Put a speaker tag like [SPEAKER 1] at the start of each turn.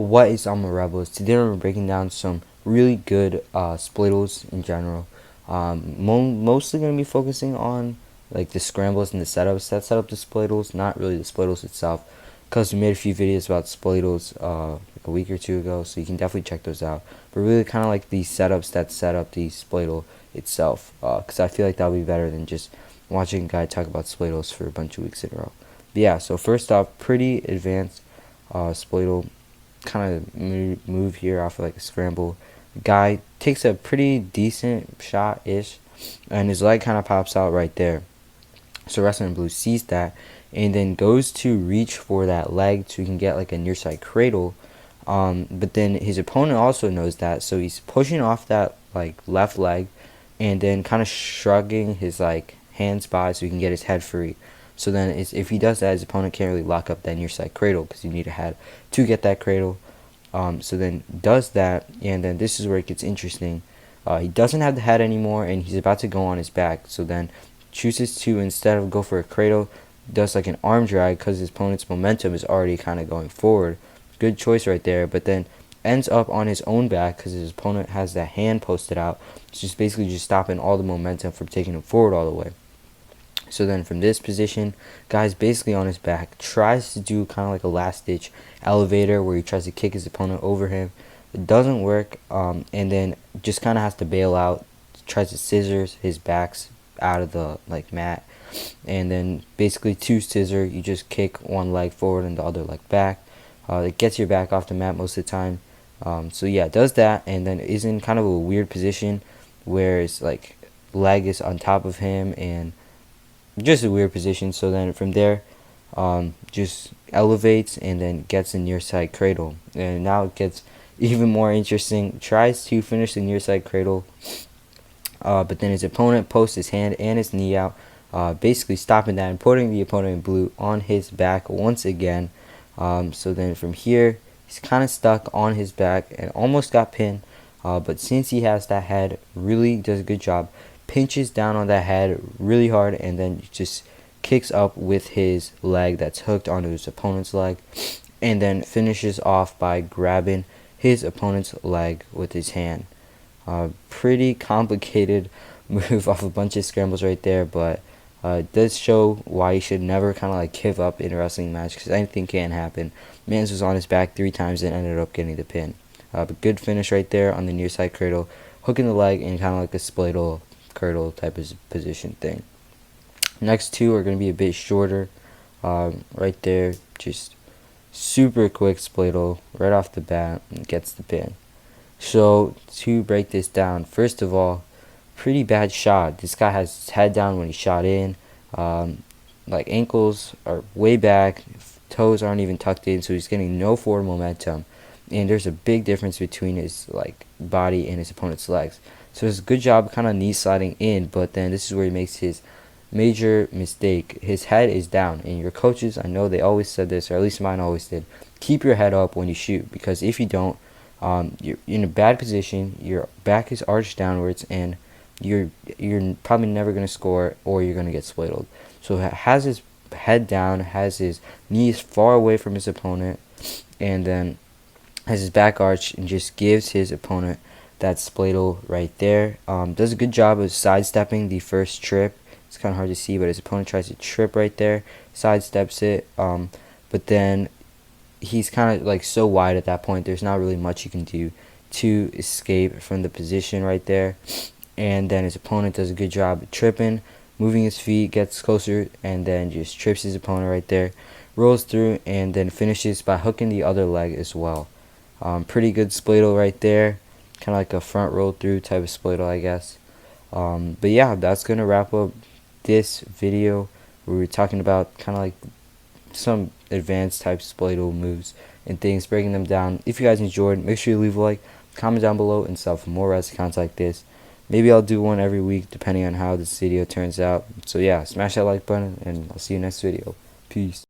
[SPEAKER 1] What is on my Rebels? Today we're breaking down some really good SPLADLES in general. Mostly going to be focusing on like the scrambles and the setups that set up the SPLADLES, not really the SPLADLES itself, because we made a few videos about SPLADLES like a week or two ago, so you can definitely check those out. But really kind of like the setups that set up the SPLADLE itself, because I feel like that would be better than just watching a guy talk about SPLADLES for a bunch of weeks in a row. But yeah, so first off, pretty advanced SPLADLE kind of move here off of like a scramble. Guy takes a pretty decent shot ish, and his leg kind of pops out right there. So Wrestling Blue sees that and then goes to reach for that leg so he can get like a near side cradle. But then his opponent also knows that, so he's pushing off that like left leg and then kind of shrugging his like hands by so he can get his head free. So then if he does that, his opponent can't really lock up that near side cradle because you need a head to get that cradle. So then does that, and then this is where it gets interesting. He doesn't have the head anymore, and he's about to go on his back. So then chooses to, instead of go for a cradle, does like an arm drag because his opponent's momentum is already kind of going forward. Good choice right there, but then ends up on his own back because his opponent has that hand posted out. It's just basically just stopping all the momentum from taking him forward all the way. So then from this position, guy's basically on his back, tries to do kind of like a last ditch elevator where he tries to kick his opponent over him. It doesn't work, and then just kind of has to bail out, tries to scissors his backs out of the like mat, and then basically two scissor, you just kick one leg forward and the other leg back. It gets your back off the mat most of the time. So yeah, does that, and then is in kind of a weird position where it's like leg is on top of him and just a weird position. So then from there, just elevates and then gets a near side cradle, and now it gets even more interesting. Tries to finish the near side cradle, but then his opponent posts his hand and his knee out, basically stopping that and putting the opponent in blue on his back once again. So then from here, he's kind of stuck on his back and almost got pinned, but since he has that head, really does a good job. Pinches down on that head really hard and then just kicks up with his leg that's hooked onto his opponent's leg, and then finishes off by grabbing his opponent's leg with his hand. Pretty complicated move off a bunch of scrambles right there, but it does show why you should never kind of like give up in a wrestling match, because anything can happen. Mans was on his back 3 times and ended up getting the pin. But good finish right there on the near side cradle, hooking the leg in kind of like a SPLADLE cradle type of position thing. Next two are going to be a bit shorter. Right there, just super quick SPLADLE right off the bat and gets the pin. So to break this down, first of all, pretty bad shot. This guy has his head down when he shot in. Like ankles are way back, toes aren't even tucked in, so he's getting no forward momentum. And there's a big difference between his like body and his opponent's legs. So it's a good job kind of knee sliding in, but then this is where he makes his major mistake. His head is down, and your coaches, I know they always said this, or at least mine always did, keep your head up when you shoot, because if you don't, you're in a bad position, your back is arched downwards, and you're probably never going to score, or you're going to get SPLADLed. So has his head down, has his knees far away from his opponent, and then has his back arched and just gives his opponent that SPLADLE right there. Does a good job of sidestepping the first trip. It's kind of hard to see, but his opponent tries to trip right there, sidesteps it, but then he's kind of like so wide at that point, there's not really much you can do to escape from the position right there. And then his opponent does a good job of tripping, moving his feet, gets closer, and then just trips his opponent right there, rolls through, and then finishes by hooking the other leg as well. Pretty good SPLADLE right there, kind of like a front roll through type of SPLADLE, I guess. But yeah, that's going to wrap up this video where we're talking about kind of like some advanced type SPLADLE moves and things, breaking them down. If you guys enjoyed, make sure you leave a like, comment down below, and stuff for more wrestling content like this. Maybe I'll do one every week depending on how this video turns out. So yeah, smash that like button, and I'll see you next video. Peace.